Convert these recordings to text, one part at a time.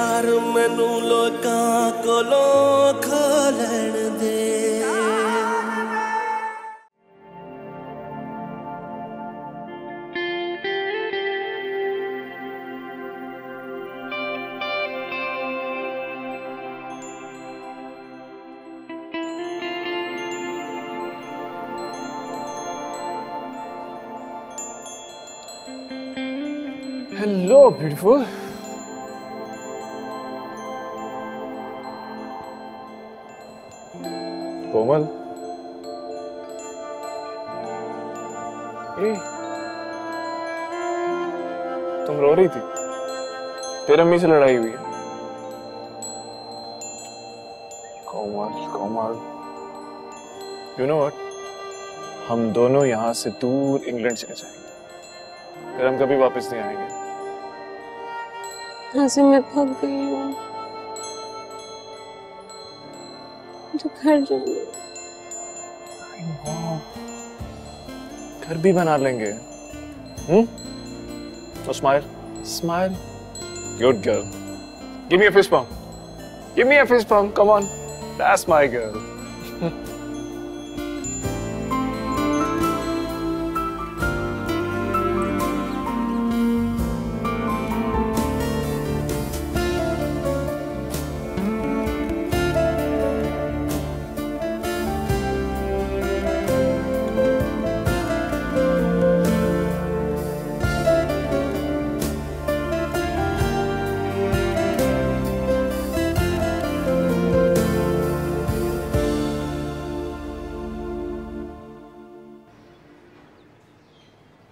प्यार मैनू लोकां कोलों खा लैण दे। Hello, beautiful. कोमल, तुम रो रही थी? तेरी अम्मी से लड़ाई हुई है? कोमल, कोमल, you know what? हम दोनों यहाँ से दूर इंग्लैंड चले जाएंगे। फिर हम कभी वापस नहीं आएंगे। ऐसे मैं थक गई हूँ, मुझे घर जाना। घर भी बना लेंगे। तो smile, smile, good girl. Give me a fist bump, give me a fist bump, come on, that's my girl.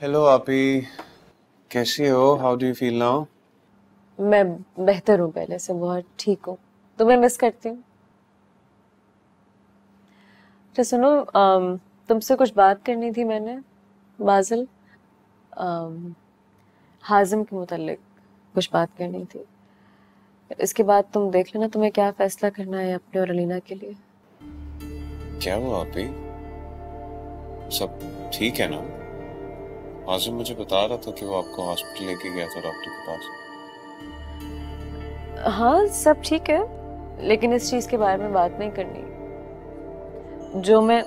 Hello आपी, कैसी हो? How do you feel now? मैं बेहतर हूँ पहले से, बहुत ठीक हूँ। तुम्हें मिस करती हूँ। तो सुनो, तुमसे कुछ बात करनी थी मैंने, बाजिल। हाजिम के मुतालिक कुछ बात करनी थी। इसके बाद तुम देख लेना तुम्हें क्या फैसला करना है अपने और अलीना के लिए। क्या हुआ आपी? सब ठीक है ना? हाजिम मुझे बता रहा था कि वो आपको हॉस्पिटल लेके गया था डॉक्टर के पास। हाँ, सब ठीक है, लेकिन इस चीज के बारे में बात नहीं करनी। जो मैं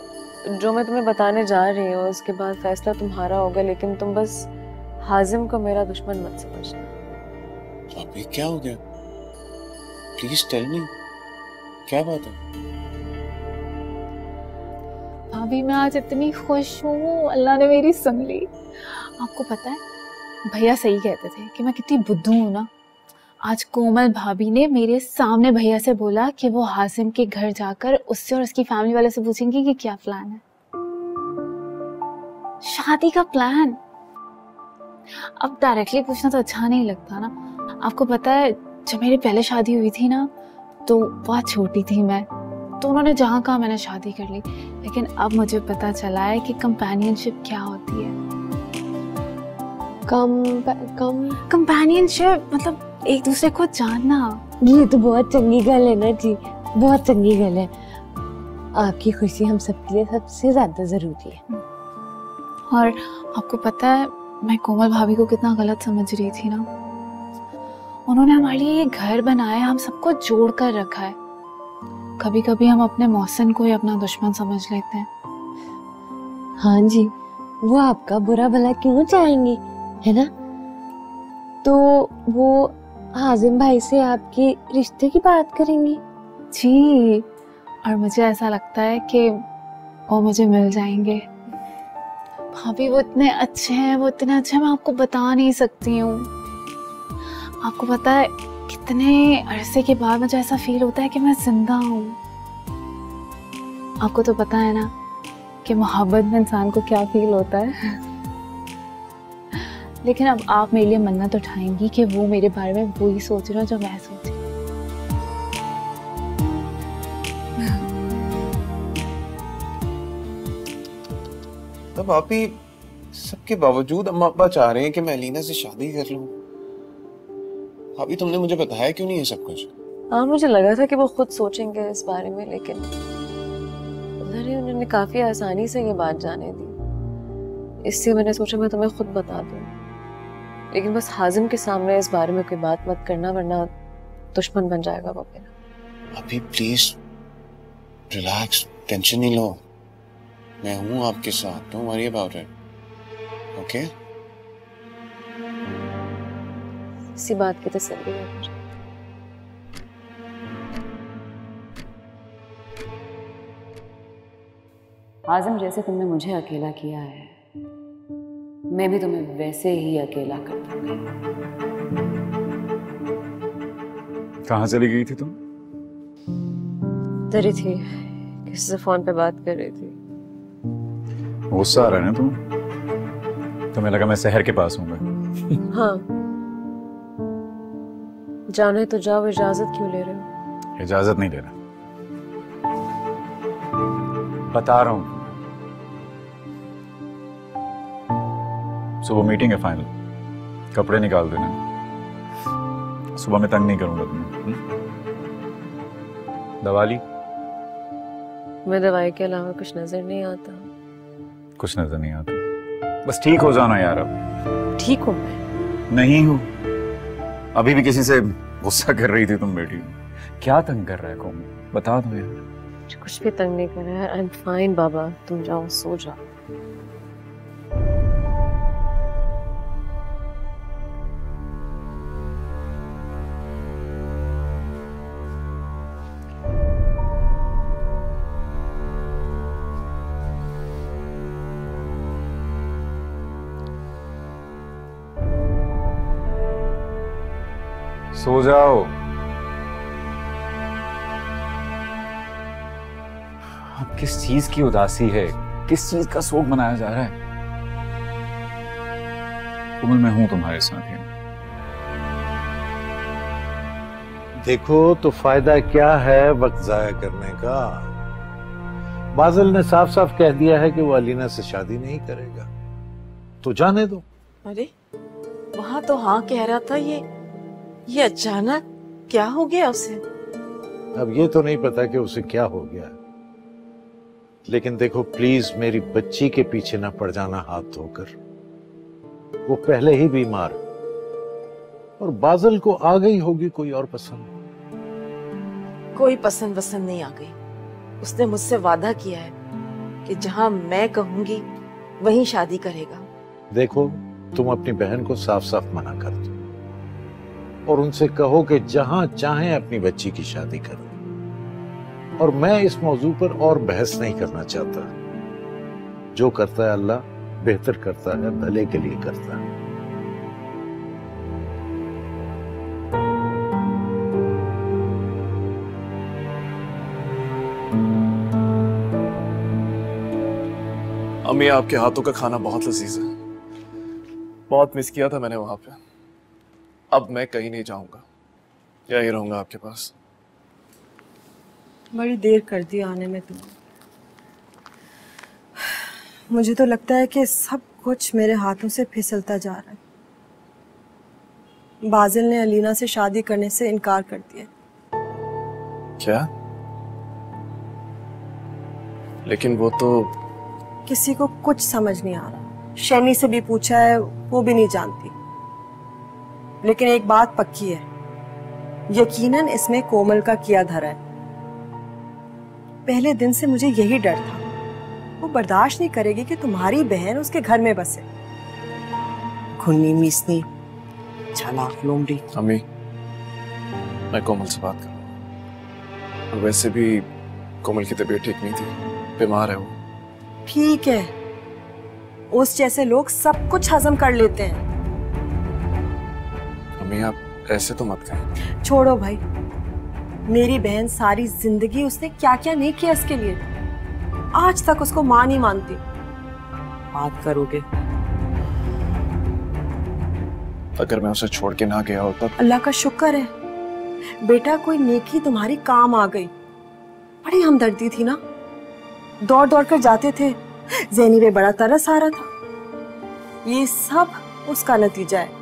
तुम्हें बताने जा रही हूँ उसके बाद फैसला तुम्हारा होगा, लेकिन तुम बस हाजिम को मेरा दुश्मन मत समझना। अभी क्या हो गया? प्लीज टेल मी, क्या बात है? भाभी मैं आज इतनी खुश हूँ, अल्लाह ने मेरी सुन ली। आपको पता है भैया सही कहते थे कि मैं कितनी बुद्धू हूँ ना। आज कोमल भाभी ने मेरे सामने भैया से बोला कि वो हासिम के घर जाकर उससे और उसकी फैमिली वाले से पूछेंगी कि क्या प्लान है, शादी का प्लान। अब डायरेक्टली पूछना तो अच्छा नहीं लगता ना। आपको पता है जब मेरी पहले शादी हुई थी ना, तो बहुत छोटी थी मैं, तो उन्होंने जहाँ कहा मैंने शादी कर ली। लेकिन अब मुझे पता चला है कि कंपेनियनशिप क्या होती है। कंपेनियनशिप मतलब एक दूसरे को जानना। ये तो बहुत चंगी गल है ना जी, बहुत चंगी गल है। आपकी खुशी हम सबके लिए सबसे ज्यादा जरूरी है। और आपको पता है मैं कोमल भाभी को कितना गलत समझ रही थी ना। उन्होंने हमारे लिए ये घर बनाया, हम सबको जोड़ कर रखा है। कभी कभी हम अपने मौसम को ही अपना दुश्मन समझ लेते हैं। हाँ जी, वो आपका बुरा भला क्यों चाहेंगी, है ना? तो वो हाजिम भाई से आपके रिश्ते की बात करेंगी? जी, और मुझे ऐसा लगता है कि वो मुझे मिल जाएंगे। भाभी वो इतने अच्छे हैं, वो इतने अच्छे हैं, मैं आपको बता नहीं सकती हूँ। आपको पता है कितने अरसे के बाद मुझे ऐसा फील होता है कि मैं जिंदा हूँ। आपको तो पता है ना कि मोहब्बत में इंसान को क्या फील होता है। लेकिन अब आप मेरे लिए मन्नत उठाएंगी कि वो मेरे बारे में वही सोच रहा जो मैं सोच रही। तब आप ही सबके बावजूद अम्मा अब्बा चाह रहे हैं कि मैं अलीना से शादी कर लूं। अभी तुमने मुझे बताया क्यों नहीं है सब कुछ? हाँ, मुझे लगा था कि वो खुद सोचेंगे इस बारे में, लेकिन उधर ही उन्होंने काफी आसानी से ये बात जाने दी। इससे मैंने सोचा मैं तुम्हें खुद बता दूं। लेकिन बस हाजिम के सामने इस बारे में कोई बात मत करना, वरना दुश्मन बन जाएगा वो मेरा। अभी प्लीज रिलैक्स, टेंशन नहीं लो, मैं हूं आपके साथ, don't worry about it, okay? इसी बात की तसल्ली है मुझे। आजम, जैसे तुमने मुझे अकेला किया है, मैं भी तुम्हें वैसे ही अकेला कर दूंगी। कहाँ चली गई थी तुम? डरी थी, किसी से फोन पे बात कर रही थी। गुस्सा आ रहा है ना तुम? तुम्हें लगा मैं शहर के पास हूँ? हाँ, जाने तो जाओ, इजाजत क्यों ले रहे हो? इजाजत नहीं ले रहा, बता रहा हूँ। सुबह मीटिंग है फाइनल, कपड़े निकाल देना। सुबह मैं तंग नहीं करूंगा तुम्हें। दवा ली? मैं दवाई के अलावा कुछ नजर नहीं आता। कुछ नजर नहीं आता, बस ठीक हो जाना यार। अब ठीक हूँ मैं। नहीं हूँ, अभी भी किसी से गुस्सा कर रही थी तुम बेटी। क्या तंग कर रहा है कौन? बता दो यार। कुछ भी तंग नहीं कर रहा है। आई एम फाइन बाबा, तुम जाओ सो जाओ। सो जाओ। अब किस चीज की उदासी है, किस चीज का शोक मनाया जा रहा है? कोमल, मैं हूं तुम्हारे साथ ही। देखो तो फायदा क्या है वक्त जाया करने का। बादल ने साफ साफ कह दिया है कि वो अलीना से शादी नहीं करेगा, तो जाने दो। अरे वहां तो हाँ कह रहा था, ये अचानक क्या हो गया उसे? अब ये तो नहीं पता कि उसे क्या हो गया, लेकिन देखो प्लीज मेरी बच्ची के पीछे ना पड़ जाना हाथ धोकर। वो पहले ही बीमार, और बादल को आ गई होगी कोई और पसंद। कोई पसंद वसंद नहीं आ गई। उसने मुझसे वादा किया है कि जहां मैं कहूंगी वहीं शादी करेगा। देखो तुम अपनी बहन को साफ साफ मना कर दो और उनसे कहो कि जहां चाहें अपनी बच्ची की शादी करो। और मैं इस मौजू पर और बहस नहीं करना चाहता। जो करता है अल्लाह बेहतर करता है, भले के लिए करता है। अम्मी, आपके हाथों का खाना बहुत लजीज है, बहुत मिस किया था मैंने वहां पे। अब मैं कहीं नहीं जाऊंगा, यहीं रहूंगा आपके पास। बड़ी देर कर दी आने में तुमने। मुझे तो लगता है कि सब कुछ मेरे हाथों से फिसलता जा रहा है। बाजिल ने अलीना से शादी करने से इनकार कर दिया। क्या? लेकिन वो तो किसी को कुछ समझ नहीं आ रहा। शैनी से भी पूछा है, वो भी नहीं जानती। लेकिन एक बात पक्की है, यकीनन इसमें कोमल का किया धरा है। पहले दिन से मुझे यही डर था, वो बर्दाश्त नहीं करेगी कि तुम्हारी बहन उसके घर में बसे। खुन्नी मीसनी चालाक लोमड़ी। अम्मी, मैं कोमल से बात करूंगा। और वैसे भी कोमल की तबीयत ठीक नहीं थी, बीमार है वो। ठीक है, उस जैसे लोग सब कुछ हजम कर लेते हैं। अम्मी, आप ऐसे तो मत कहें। छोड़ो भाई, मेरी बहन सारी जिंदगी उसने क्या क्या नहीं किया इसके लिए। आज तक उसको मां नहीं मानती। बात करोगे? अगर मैं उसे छोड़ के ना गया होता। अल्लाह का शुक्र है बेटा, कोई नेकी तुम्हारी काम आ गई। बड़ी हमदर्दी थी ना, दौड़ दौड़ कर जाते थे। ज़ैनी पे बड़ा तरस आ रहा था। ये सब उसका नतीजा है।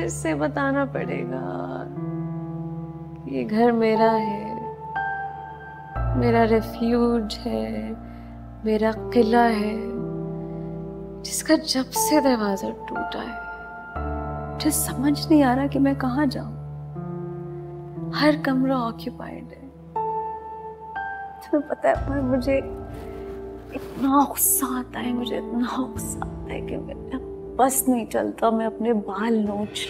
फिर से बताना पड़ेगा ये घर मेरा है, मेरा रेफ्यूज है, मेरा किला है जिसका जब से दरवाजा टूटा है मुझे समझ नहीं आ रहा कि मैं कहाँ जाऊं। हर कमरा ऑक्यूपाइड है। तुम्हें पता है पर मुझे इतना गुस्सा आता है, मुझे इतना गुस्सा आता है कि मैं बस नहीं चलता, मैं अपने बाल नोच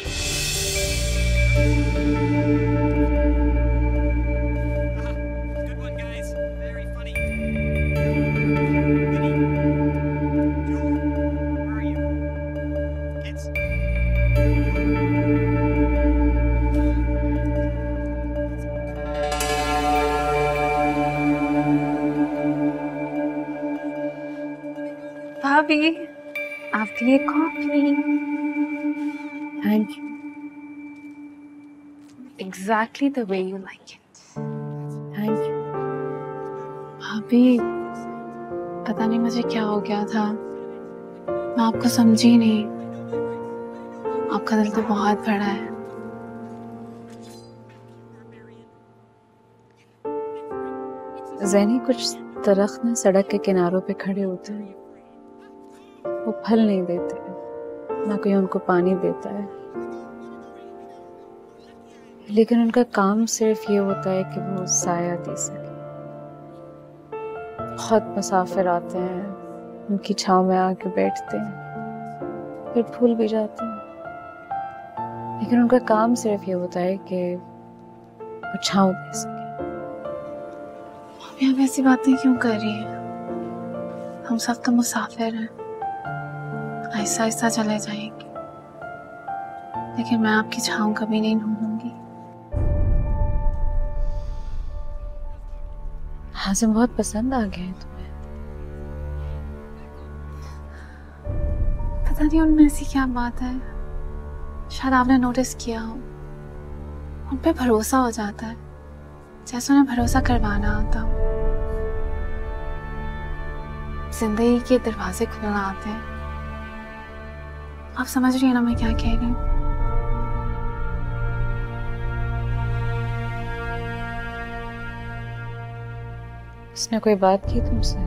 भाभी आपके लिए coffee. Thank you. Exactly the way you like it. Thank you. भाभी पता नहीं मुझे क्या हो गया था, मैं आपको समझी नहीं। आपका दिल तो बहुत बड़ा है। ज़ैनी, कुछ दरख्त ना सड़क के किनारों पे खड़े होते हैं, वो फल नहीं देते, ना कोई उनको पानी देता है, लेकिन उनका काम सिर्फ ये होता है कि वो साया दे सके। बहुत मुसाफिर आते हैं, उनकी छांव में आके बैठते हैं, फिर भूल भी जाते हैं, लेकिन उनका काम सिर्फ ये होता है कि वो छांव दे सके। अभी आप ऐसी बातें क्यों कर रही हैं? हम सब तो मुसाफिर हैं, आहिस्ता आहिस्ता चले जाएंगे, लेकिन मैं आपकी छांव कभी नहीं ढूंढूंगी। हाजिम बहुत पसंद आ गए हैं तुम्हें। पता नहीं उनमें ऐसी क्या बात है, शायद आपने नोटिस किया हो, उन पे भरोसा हो जाता है, जैसे उन्हें भरोसा करवाना आता हो। जिंदगी के दरवाजे खुलना आते हैं। आप समझ रही हैं ना मैं क्या कह रही हूँ? उसने कोई बात की तुमसे?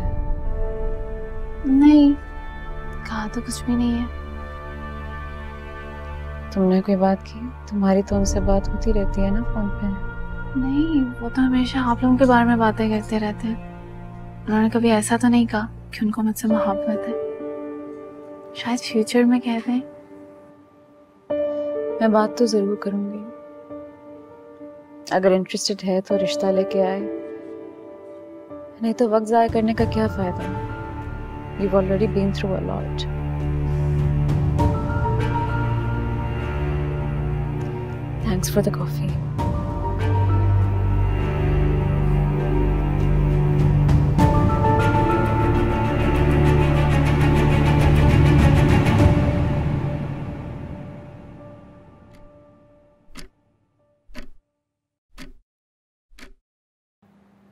नहीं, कहा तो कुछ भी नहीं है। तुमने कोई बात की? तुम्हारी तो उनसे बात होती रहती है ना फोन पे। नहीं, वो तो हमेशा आप लोगों के बारे में बातें करते रहते हैं। उन्होंने कभी ऐसा तो नहीं कहा कि उनको मुझसे मोहब्बत है। शायद फ्यूचर में कह दें। मैं बात तो जरूर करूंगी, अगर इंटरेस्टेड है तो रिश्ता लेके आए, नहीं तो वक्त जाया करने का क्या फायदा। You've already been through a lot. Thanks for the coffee.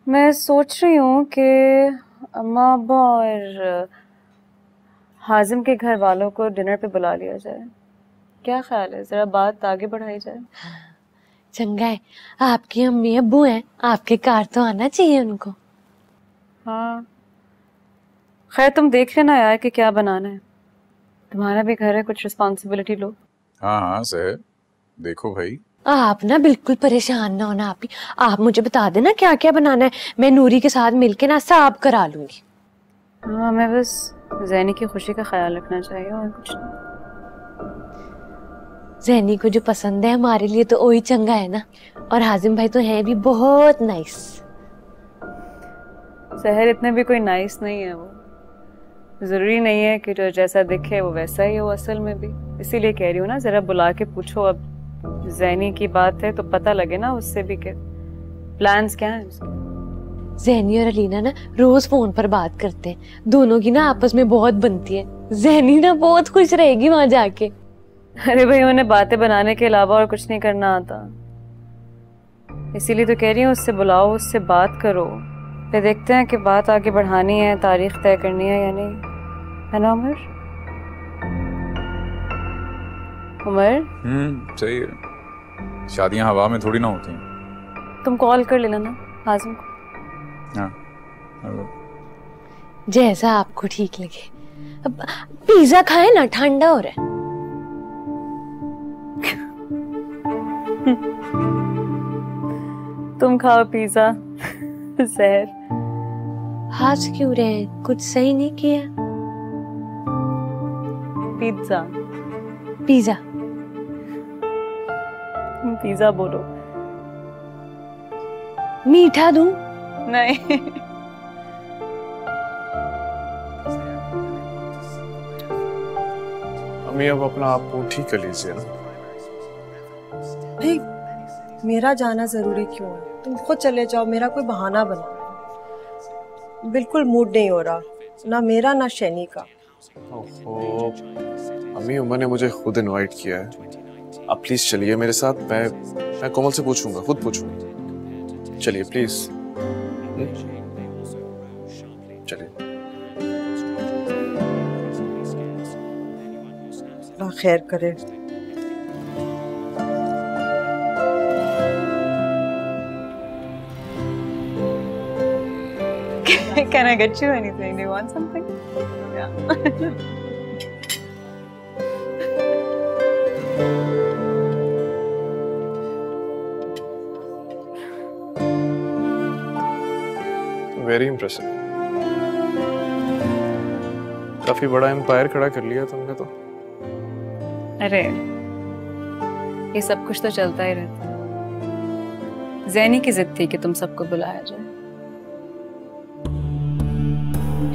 मैं सोच रही हूँ कि अम्मा अब्बा और हाजिम के घर वालों को डिनर पे बुला लिया जाए। क्या ख्याल है, जरा बात आगे बढ़ाई जाए। चंगा है, आपकी अम्मी अब्बू हैं, आपके कार तो आना चाहिए उनको। हाँ खैर, तुम देख लेना यार कि क्या बनाना है, तुम्हारा भी घर है, कुछ रिस्पॉन्सिबिलिटी लो। हाँ हाँ सर, देखो भाई। आप ना बिल्कुल परेशान ना होना, आप मुझे बता देना क्या क्या बनाना है, मैं नूरी के साथ मिलके ना सब करा लूंगी। हाँ, मैं बस ज़ैनी की खुशी का ख्याल रखना चाहिए और कुछ नहीं। ज़ैनी को जो पसंद है हमारे लिए तो वही चंगा है ना, और हाजिम भाई तो है भी बहुत नाइस। सहर इतने भी कोई नाइस नहीं है, वो जरूरी नहीं है कि जो जैसा दिखे वो वैसा ही हो असल में भी। इसीलिए कह रही हूँ ना, जरा बुला के पूछो। अब ज़ैनी की बात है तो पता लगे ना उससे भी कि प्लान्स क्या हैं उसके। ज़ैनी और अलीना ना रोज फोन पर बात करते हैं, दोनों की ना आपस में बहुत बनती है। ज़ैनी ना बहुत खुश रहेगी वहां जाके। अरे भाई, उन्हें बातें बनाने के अलावा और कुछ नहीं करना आता, इसीलिए तो कह रही हूँ उससे बुलाओ, उससे बात करो, फिर देखते हैं कि बात आगे बढ़ानी है, तारीख तय करनी है या नहीं, है ना उमर? उमर सही है। शादियां हवा में थोड़ी ना होती हैं। तुम कॉल कर लेना ना हाजिम को। हाँ। जैसा आपको ठीक लगे। अब पिज्जा खाए ना, ठंडा हो रहा है। तुम खाओ पिज्जा। जहर। हंस क्यों रहे? कुछ सही नहीं किया। पिज्जा। पिज्जा। पिज्जा बोलो। मीठा दूं? नहीं। अम्मी अब अपना आप को ठीक कर लीजिए ना। भाई मेरा जाना जरूरी क्यों है? तुम खुद चले जाओ, मेरा कोई बहाना बना। बिल्कुल मूड नहीं हो रहा, ना मेरा ना शैनी का। ओहो, अम्मी उमर ने मुझे खुद इनवाइट किया है। आप प्लीज चलिए मेरे साथ। मैं कोमल से पूछूंगा, खुद पूछूंगा। चलिए प्लीज। चलिए। अल्लाह खैर करे। Can I get you anything? Do you want something? Yeah. Very impressive. काफी बड़ा एम्पायर खड़ा कर लिया तुमने तो। अरे ये सब कुछ तो चलता ही रहता है। ज़ैनी की जिद थी कि तुम सबको बुलाया जाए।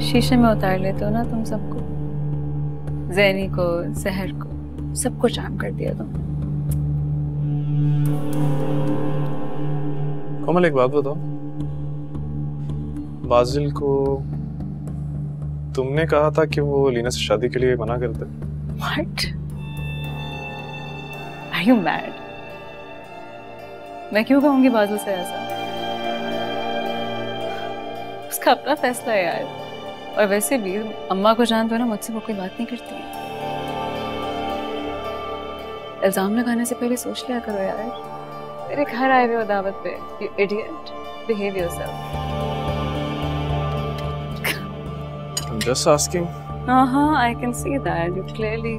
शीशे में उतार लेते हो ना तुम सबको। ज़ैनी को, जहर को, सबको शाम कर दिया तुम। कोमल एक बात बताओ, बाजिल को तुमने कहा था कि वो लीना से शादी के लिए मना कर दे। What? Are you mad? मैं क्यों कहूंगी बाजिल से ऐसा? उसका अपना फैसला है यार। और वैसे भी अम्मा को जानते हो ना, मुझसे वो कोई बात नहीं करती है। इल्जाम लगाने से पहले सोच लिया करो यार। मेरे घर आए हुए हो दावत पे। You idiot. Behave yourself. I'm just asking. I can see that. You clearly.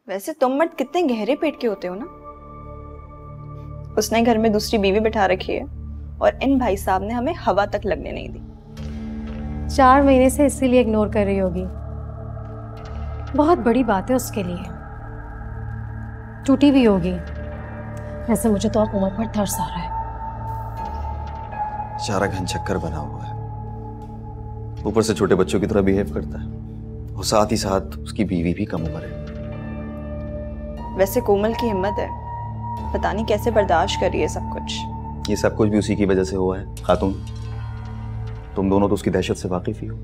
वैसे तुम मत कितने गहरे पेट के होते हो ना। उसने घर में दूसरी बीवी बिठा रखी है और इन भाई साहब ने हमें हवा तक लगने नहीं दी। 4 महीने से इसीलिए इग्नोर कर रही होगी। बहुत बड़ी बात है उसके लिए। टूटी भी होगी। वैसे मुझे तो अब उमर पर तरस आ रहा है। सारा घन चक्कर बना हुआ है, ऊपर से छोटे बच्चों की तरह बिहेव करता है और साथ ही साथ उसकी बीवी भी कम उम्र है। वैसे कोमल की हिम्मत है, पता नहीं कैसे बर्दाश्त कर रही है सब कुछ। ये सब कुछ भी उसी की वजह से हुआ है। खातून, तुम दोनों तो उसकी दहशत से वाकिफ ही हो।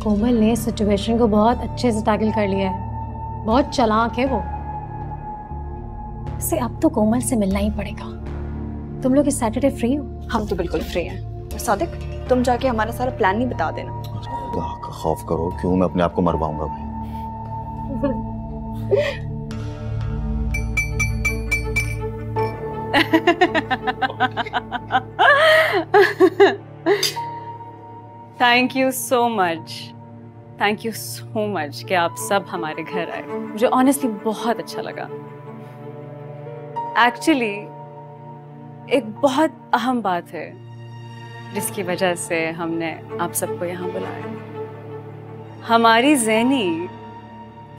कोमल ने सिचुएशन को बहुत अच्छे से टैकल कर लिया है। बहुत चालाक है वो। वैसे अब तो कोमल से मिलना ही पड़ेगा। तुम लोग इस सैटरडे फ्री हो? हम तो बिल्कुल फ्री हैं। और सादिक, तुम जाके हमारा सारा प्लान नहीं बता देना। अल्लाह का खौफ करो, क्यों मैं अपने आप को मरवाऊंगा भाई। Thank you so much. Thank you so much कि आप सब हमारे घर आए। मुझे ऑनेस्टली बहुत अच्छा लगा। एक्चुअली एक बहुत अहम बात है जिसकी वजह से हमने आप सबको यहाँ बुलाया। हमारी ज़ैनी,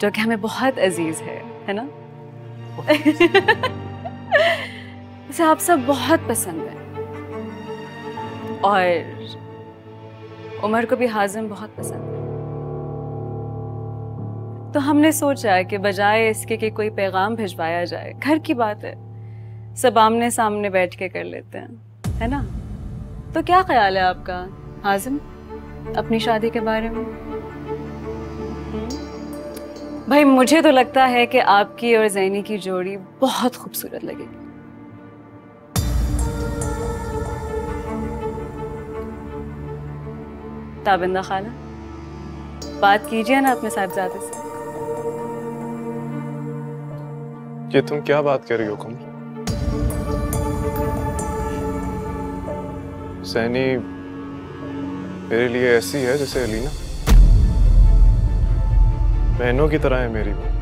जो कि हमें बहुत अजीज है ना? उसे आप सब बहुत पसंद है और उमर को भी हाजिम बहुत पसंद है। तो हमने सोचा कि बजाय इसके कि कोई पैगाम भिजवाया जाए, घर की बात है, सब आमने सामने बैठ के कर लेते हैं, है ना? तो क्या ख्याल है आपका हाजिम अपनी शादी के बारे में? भाई मुझे तो लगता है कि आपकी और ज़ैनी की जोड़ी बहुत खूबसूरत लगेगी। ताबिंदा खाला, बात कीजिए ना अपने साहिबजादे से। ये तुम क्या बात कर रही हो कमल? सैनी मेरे लिए ऐसी है जैसे अलीना, बहनों की तरह है मेरी भी।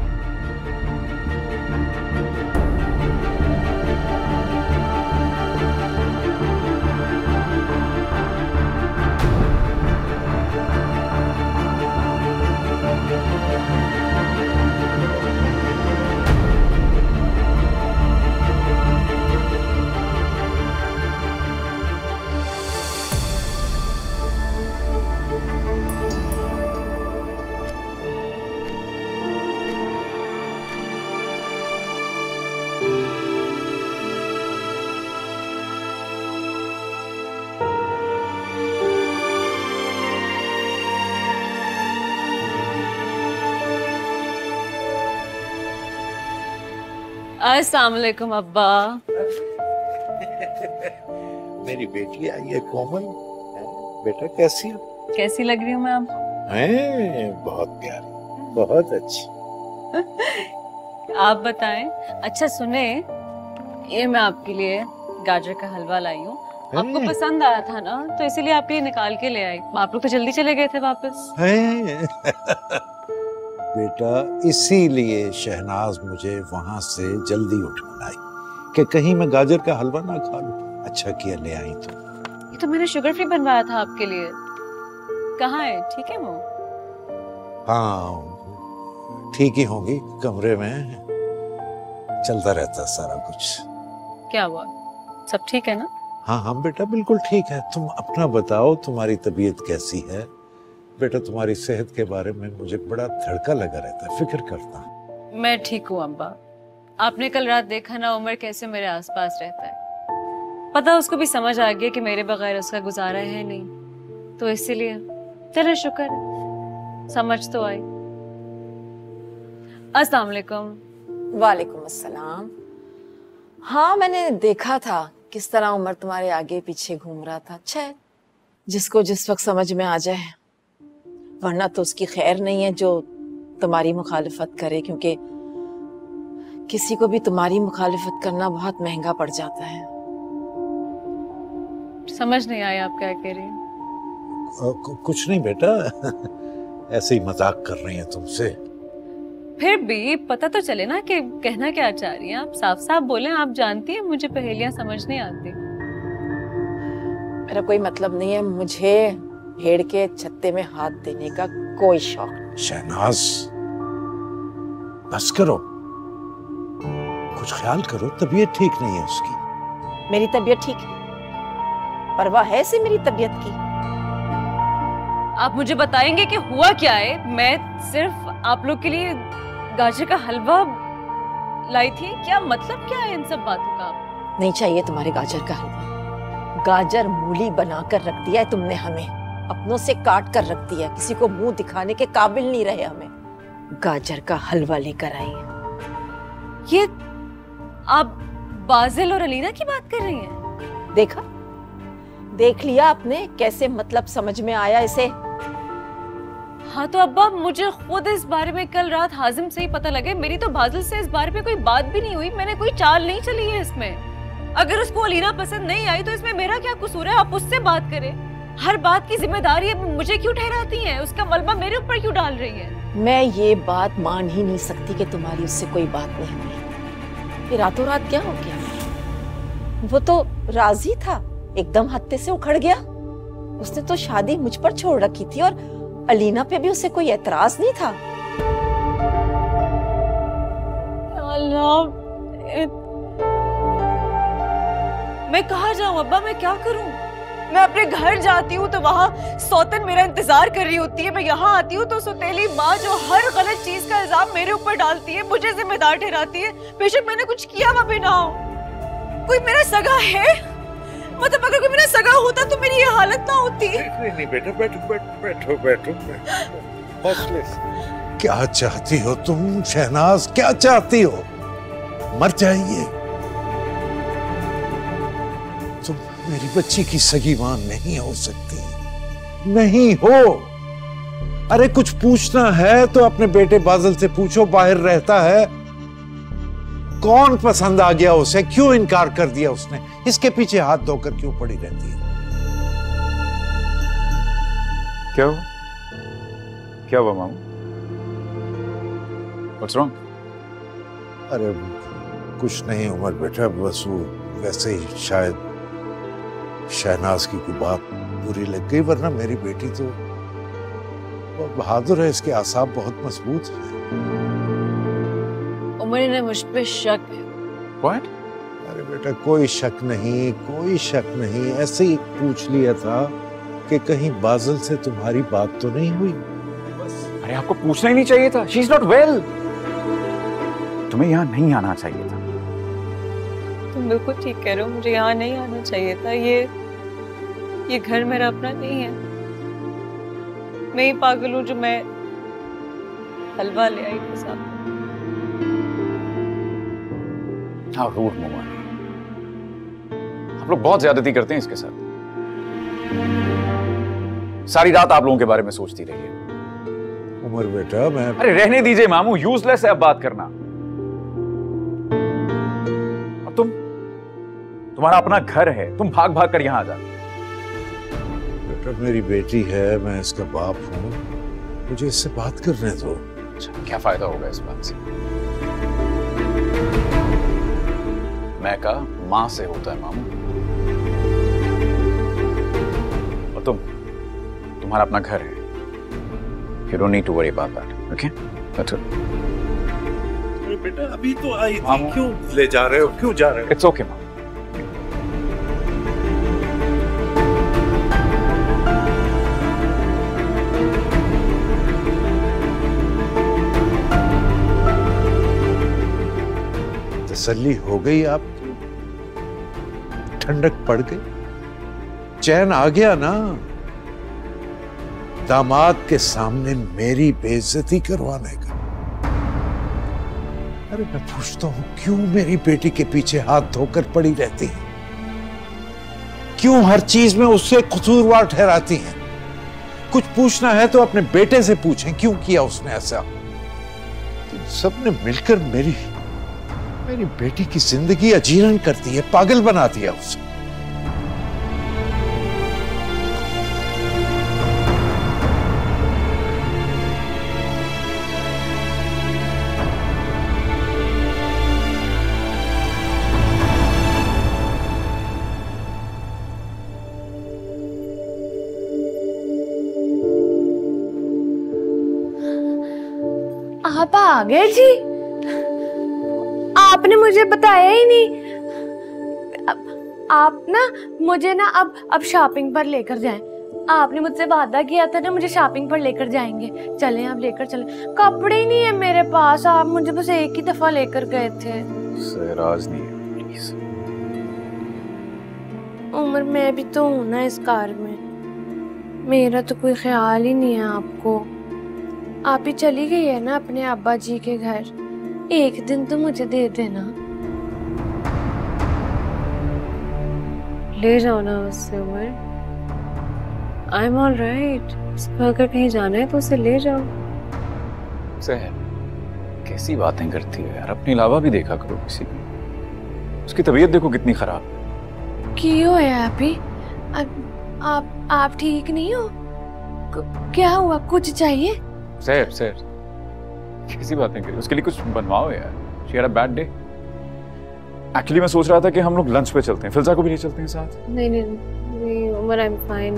अस्सलाम वालेकुम अब्बा। मेरी बेटी आई है कोमल। बेटा कैसी हो? कैसी लग रही हूँ मैं अब? बहुत प्यारी, बहुत अच्छी। आप बताएं। अच्छा सुने, ये मैं आपके लिए गाजर का हलवा लाई हूँ। आपको पसंद आया था ना, तो इसीलिए आपके लिए निकाल के ले आई। आप लोग तो जल्दी चले गए थे वापस। बेटा इसीलिए शहनाज मुझे वहां से जल्दी उठा लाई कि कहीं मैं गाजर का हलवा ना खा लूं। अच्छा किया ले आई तो। ये तो मैंने शुगर फ्री बनवाया था आपके लिए। कहाँ है? ठीक है वो? हाँ ठीक ही होंगी, कमरे में चलता रहता सारा कुछ। क्या हुआ, सब ठीक है ना? हाँ हाँ बेटा बिल्कुल ठीक है। तुम अपना बताओ, तुम्हारी तबीयत कैसी है? बेटा तुम्हारी सेहत के बारे में मुझे बड़ा धड़का लगा रहता है, फिक्र करता। मैं ठीक हूँ अब्बा। आपने कल रात देखा ना उमर कैसे मेरे आसपास रहता है। पता उसको भी समझ आ गया कि मेरे बगैर उसका गुजारा है नहीं, तो इसीलिए चलो शुक्र समझ तो आई। अस्सलाम वालेकुम। वालेकुम अस्सलाम। हाँ मैंने देखा था किस तरह उमर तुम्हारे आगे पीछे घूम रहा था। अच्छा है जिसको जिस वक्त समझ में आ जाए, वरना तो उसकी खैर नहीं है जो तुम्हारी मुखालिफत करे, क्योंकि किसी को भी तुम्हारी मुखालिफत करना बहुत महंगा पड़ जाता है। समझ नहीं आया आप क्या कह रही हैं? कुछ नहीं बेटा, ऐसे ही मजाक कर रही हैं तुमसे। फिर भी पता तो चले ना कि कहना क्या चाह रही हैं आप। साफ साफ बोलें। आप जानती हैं मुझे पहेलियां समझ नहीं आती। मेरा कोई मतलब नहीं है, मुझे भेड़ के छत्ते में हाथ देने का कोई शौक नहीं। शहनाज बस करो, कुछ ख्याल करो, तबीयत ठीक नहीं है उसकी। मेरी तबीयत ठीक है? परवाह है से मेरी तबीयत की? आप मुझे बताएंगे कि हुआ क्या है? मैं सिर्फ आप लोग के लिए गाजर का हलवा लाई थी। क्या मतलब क्या है इन सब बातों का? नहीं चाहिए तुम्हारे गाजर का हलवा। गाजर मूली बनाकर रख दिया है तुमने हमें, अपनों से काट कर रख दिया। किसी को मुंह दिखाने के काबिल नहीं रहे हमें। गाजर का हलवा लेकर आई। ये आप बाजिल और अलीना की बात कर रही हैं? देखा, देख लिया आपने कैसे मतलब समझ में आया इसे? हाँ तो अब्बा मुझे खुद इस बारे में कल रात हाजिम से ही पता लगे। मेरी तो बाजिल से इस बारे में कोई बात भी नहीं हुई। मैंने कोई चाल नहीं चली है इसमें। अगर उसको अलीना पसंद नहीं आई तो इसमें मेरा क्या कसूर है? आप उससे बात करें। हर बात की जिम्मेदारी अब मुझे क्यों ठहराती हैं? उसका मलबा मेरे ऊपर क्यों डाल रही है? मैं ये बात मान ही नहीं सकती कि तुम्हारी उससे कोई बात नहीं हुई। फिर रातों रात क्या हो गया? वो तो राजी था, एकदम हत्ते से उखड़ गया। उसने तो शादी मुझ पर छोड़ रखी थी और अलीना पे भी उसे कोई एतराज नहीं था। अल्लाह, मैं कहाँ जाऊँ अब्बा? मैं क्या करूँ? मैं अपने घर जाती हूँ तो वहाँ सौतन मेरा इंतजार कर रही होती है। मैं यहाँ आती हूँ तो सौतेली माँ जो हर गलत चीज का इल्जाम मेरे ऊपर डालती है, मुझे जिम्मेदार ठहराती है, बेशक मैंने कुछ किया हुआ भी ना हो। कोई मेरा सगा है? मतलब अगर कोई मेरा सगा होता तो मेरी ये हालत ना होती। नहीं बेटा, बैठो बैठो बैठो बैठो हौसले से। क्या चाहती हो तुम शहनाज, क्या चाहती हो? मर जाइए। तुम मेरी बच्ची की सगी मां नहीं हो सकती, नहीं हो। अरे कुछ पूछना है तो अपने बेटे बादल से पूछो, बाहर रहता है। कौन पसंद आ गया उसे, क्यों इनकार कर दिया उसने, इसके पीछे हाथ धोकर क्यों पड़ी रहती है? क्या हुआ? क्या हुआ मामू? What's wrong? अरे कुछ नहीं उमर बेटा, बस वो वैसे ही शायद शहनाज की कोई बात बुरी लग गई, वरना मेरी बेटी तो बहुत बहादुर है, इसके आसाब बहुत मजबूत है। उमर ने मुझ पे शक है। What? अरे बेटा कोई शक नहीं, कोई शक नहीं, ऐसे ही पूछ लिया था कि कहीं बादल से तुम्हारी बात तो नहीं हुई। अरे आपको पूछना ही नहीं चाहिए था। She's not well. तुम्हें यहाँ नहीं आना चाहिए था। तुम बिल्कुल ठीक कह रहे हो, मुझे यहाँ नहीं आना चाहिए था। ये घर मेरा अपना नहीं है। मैं ही पागल हूँ जो मैं हलवा ले आई के साथ। हाँ रूड मोमा, आप लोग बहुत ज्यादती करते हैं इसके साथ। सारी रात आप लोगों के बारे में सोचती रही है। उमर बेटा मैं, अरे रहने दीजिए मामू, यूजलेस है अब बात करना। और तुम्हारा अपना घर है, तुम भाग भाग कर यहां आ जाओ। बेटा मेरी बेटी है, मैं इसका बाप हूं, मुझे इससे बात करने दो। अच्छा क्या फायदा होगा इस बात से? मैं का मां से होता है मामू। और तुम्हारा अपना घर है। You don't need to worry about that, okay? That's it. बेटा अभी तो आई थी, क्यों ले जा रहे हो, क्यों जा रहे हो? It's okay, मामू। तसल्ली हो गई आपकी? ठंडक पड़ गई, चैन आ गया ना? दामाद के सामने मेरी बेइज्जती करवाने का। अरे मैं पूछता हूं क्यों मेरी बेटी के पीछे हाथ धोकर पड़ी रहती है? क्यों हर चीज में उससे कसूरवार ठहराती हैं? कुछ पूछना है तो अपने बेटे से पूछें, क्यों किया उसने ऐसा? तुम सबने मिलकर मेरी बेटी की जिंदगी अजीर्ण कर दी है, पागल बना दिया उसे। आप आ गए जी? आपने मुझे बताया ही नहीं। आप ना मुझे ना अब शॉपिंग पर लेकर जाएं। आपने मुझसे वादा किया था ना मुझे शॉपिंग पर लेकर जाएंगे। चलें आप लेकर चलें। कपड़े ही नहीं है मेरे पास, आप मुझे बस एक ही दफा लेकर गए थे। सहराज नहीं है, प्लीज। उमर मैं भी तो हूं ना इस कार में, मेरा तो कोई ख्याल ही नहीं है आपको। आप ही चली गई है ना अपने अब्बा जी के घर, एक दिन तो मुझे दे देना। ले जाओ ना उससे Umar. I am all right. उसको अगर कहीं जाना है तो उसे ले जाओ। सहर कैसी बातें करती है यार, अपने अलावा भी देखा करो किसी की। उसकी तबीयत देखो कितनी खराब। क्यों है आप ही? आप ठीक नहीं हो? क्या हुआ, कुछ चाहिए? सहर कैसी बातें करी, उसके लिए कुछ बनवाओ यार। She had a bad day. Actually मैं सोच रहा था कि हम लोग लंच पे चलते हैं, फिल्जा को भी ले चलते हैं साथ। नहीं Umar, I am fine.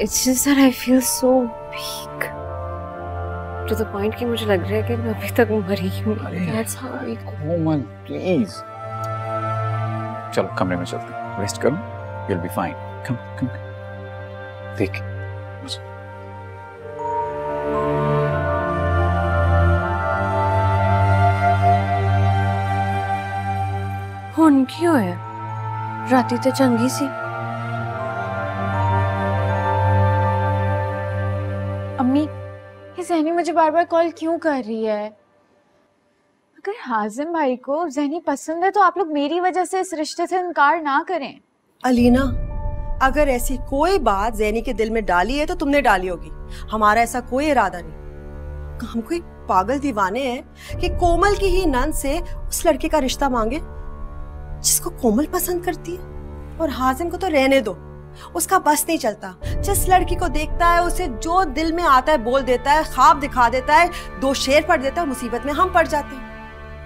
It's just that I feel so weak to the point कि मुझे लग रहा है कि मैं अभी तक मरी हूँ। That's how weak. Komal please, चलो कमरे में चलते हैं, रेस्ट करो, you'll be fine. Come. देख हुन क्यों है? राती तो चंगी सी। अम्मी, ये ज़हनी मुझे बार बार कॉल क्यों कर रही है? अगर हाजिम भाई को ज़हनी पसंद है तो आप लोग मेरी वजह से इस रिश्ते से इनकार ना करें। अलीना, अगर ऐसी कोई बात ज़ैनी के दिल में डाली है तो तुमने डाली होगी, हमारा ऐसा कोई इरादा नहीं। हम कोई पागल दीवाने हैं कि कोमल की ही नंद से उस लड़के का रिश्ता मांगे जिसको कोमल पसंद करती है। और हाजिम को तो रहने दो, उसका बस नहीं चलता। जिस लड़की को देखता है उसे जो दिल में आता है बोल देता है, ख्वाब दिखा देता है, 2 शेर पढ़ देता है, मुसीबत में हम पड़ जाते हैं।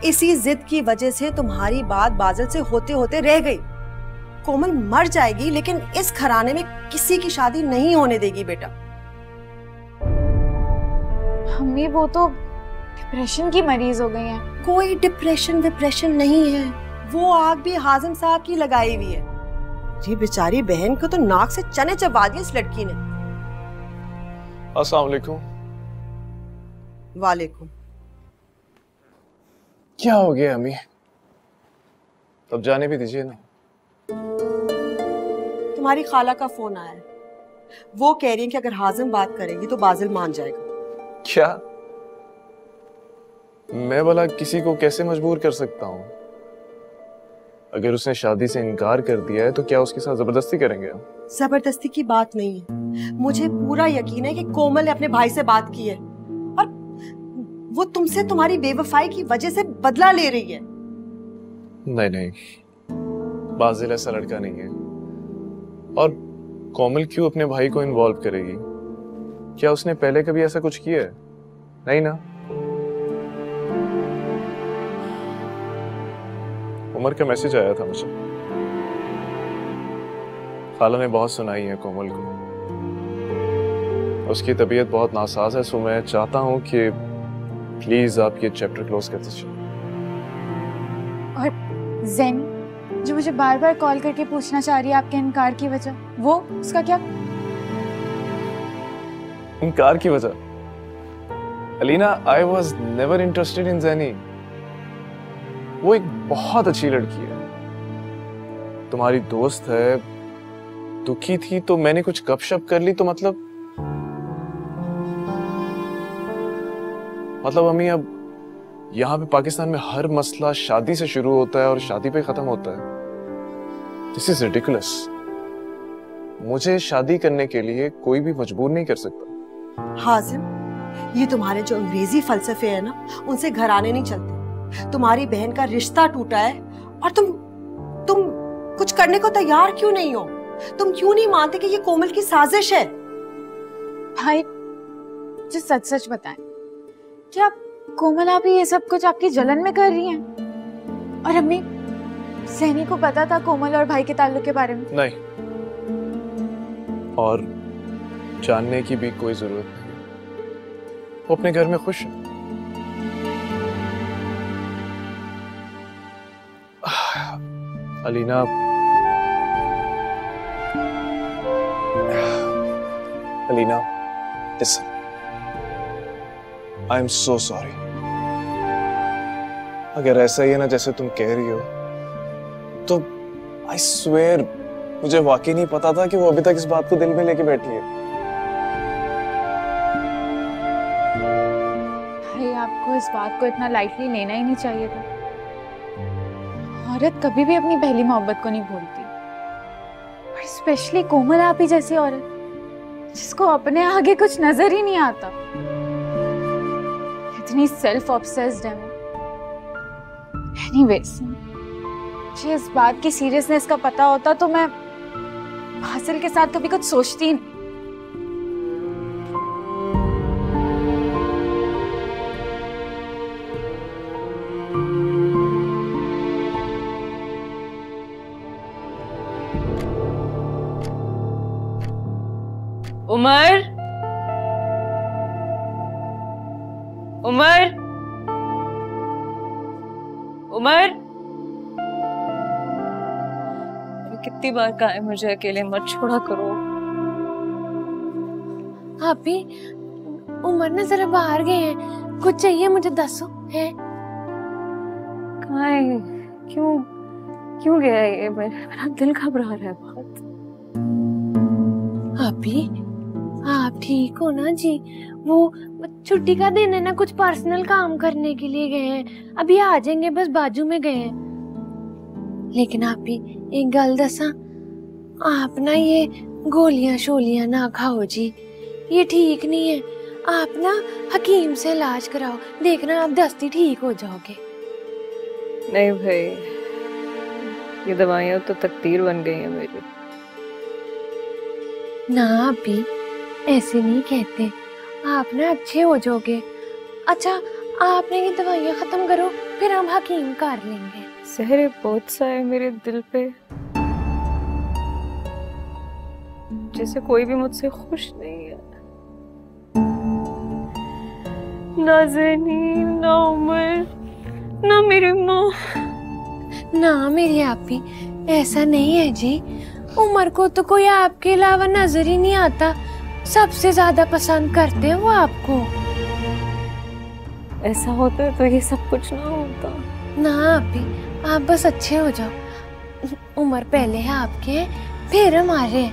इसी जिद की वजह से तुम्हारी बात बादल से होते होते रह गई। कोमल मर जाएगी लेकिन इस घराने में किसी की शादी नहीं होने देगी बेटा। मम्मी वो तो डिप्रेशन की मरीज हो गई हैं। कोई डिप्रेशन नहीं है, वो आग भी हाजिम साहब की लगाई हुई है। ये बेचारी बहन को तो नाक से चने चबा दिए इस लड़की ने। अस्सलाम वालेकुम। वालेकुम। क्या हो गया अम्मी? तब जाने भी दीजिए ना। तुम्हारी खाला का फोन आया है, वो कह रही है कि अगर हाजिम बात करेगी तो बाजिल मान जाएगा। क्या? मैं भला किसी को कैसे मजबूर कर सकता हूँ? अगर उसने शादी से इनकार कर दिया है तो क्या उसके साथ जबरदस्ती करेंगे हम? जबरदस्ती की बात नहीं है, मुझे पूरा यकीन है कि कोमल ने अपने भाई से बात की है और वो तुमसे तुम्हारी बेवफाई की वजह से बदला ले रही है। नहीं, बाजिल ऐसा लड़का नहीं है। और कोमल क्यों अपने भाई को इन्वॉल्व करेगी? क्या उसने पहले कभी ऐसा कुछ किया है? नहीं ना। उमर का मैसेज आया था मुझे, खाला ने बहुत सुनाई है कोमल को। उसकी तबीयत बहुत नासाज है, सो मैं चाहता हूं कि प्लीज आप ये चैप्टर क्लोज कर दीजिए। और ज़ैनी जो मुझे बार बार कॉल करके पूछना चाह रही है आपके इनकार की वजह, वो उसका क्या? इनकार की वजह? Alina, I was never interested in Zaini. वो एक बहुत अच्छी लड़की है, तुम्हारी दोस्त है। दुखी थी तो मैंने कुछ गपशप कर ली तो मतलब अम्मी, अब यहाँ पे पाकिस्तान में हर मसला शादी से शुरू होता है और शादी पे खत्म होता है। This is ridiculous. मुझे शादी करने के लिए कोई भी मजबूर नहीं कर सकता। हाजिम, ये तुम्हारे जो अंग्रेजी फलसफे है ना, उनसे घराने नहीं चलते। तुम्हारी बहन का रिश्ता टूटा है और तुम कुछ करने को तैयार क्यों नहीं हो? तुम क्यों नहीं मानते कि ये कोमल की साजिश है? भाई जो सच सच बताएं, क्या कोमल आप ये सब कुछ आपकी जलन में कर रही हैं? और अम्मी, ज़ैनी को पता था कोमल और भाई के ताल्लुक के बारे में? नहीं, और जानने की भी कोई जरूरत नहीं। वो अपने घर में खुश है। Alina, listen, I am so sorry. अगर ऐसा ही है ना जैसे तुम कह रही हो, तो I swear मुझे वाकई नहीं पता था कि वो अभी तक इस बात को दिल में लेके बैठी है। भाई, आपको इस बात को इतना लाइटली लेना ही नहीं चाहिए था। औरत कभी भी अपनी पहली मोहब्बत को नहीं भूलती, और स्पेशली कोमल आप ही जैसी औरत जिसको अपने आगे कुछ नजर ही नहीं आता। इतनी सेल्फ ऑब्सेस्ड है वो। एनीवेज, मुझे इस बात की सीरियसनेस का पता होता तो मैं हासिल के साथ कभी कुछ सोचती नहीं। उमर, उमर, उमर, कितनी बार कहा है मुझे अकेले मत छोड़ा करो। आप भी उमर ने जरा बाहर गए हैं, कुछ चाहिए मुझे दसो है? कहाँ है? क्यों क्यों गया ये? मेरा दिल घबरा रहा है बहुत। आप ठीक हो ना जी? वो छुट्टी का दिन है ना, कुछ पर्सनल काम करने के लिए गए हैं, अभी आ जाएंगे, बस बाजू में गए हैं। लेकिन आप भी एक गल दसा, आप ना ये गोलियां शोलियां ना खाओ जी, ये ठीक नहीं है। आप ना हकीम से इलाज कराओ, देखना आप दस्ती ठीक हो जाओगे। नहीं भाई, ये दवाइयाँ तो तकदीर बन गई हैं मेरी। ना अभी ऐसे नहीं कहते, आप ना अच्छे हो जाओगे। अच्छा आपने ये दवाइयाँ खत्म करो, फिर हम हकीम कर लेंगे। सहरे बहुत सा है मेरे दिल पे, जैसे कोई भी मुझसे खुश नहीं है। ना ज़ेनी, ना उमर, ना मेरी माँ। ना मेरी आपी, ऐसा नहीं है जी। उमर को तो कोई आपके अलावा नजर ही नहीं आता, सबसे ज्यादा पसंद करते हैं वो आपको। ऐसा होता है तो ये सब कुछ ना होता। ना आपी, आप बस अच्छे हो जाओ। उमर पहले है आपके, फिर हमारे।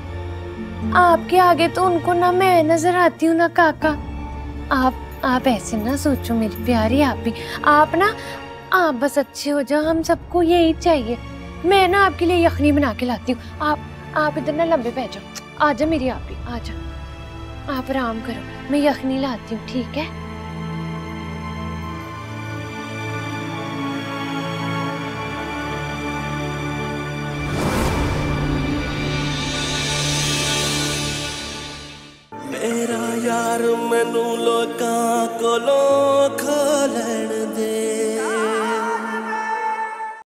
आपके आगे तो उनको ना मैं नजर आती हूँ ना काका। आप ऐसे ना सोचो मेरी प्यारी आपी। आप बस अच्छे हो जाओ, हम सबको यही चाहिए। मैं ना आपके लिए यखनी बना के लाती हूँ। आप इधर ना लंबे पै जाओ। आजा मेरी आपी, आजा। आप आराम करो, मैं यखनी लाती हूँ, ठीक है? मेरा यार मैनू लोकां कोलों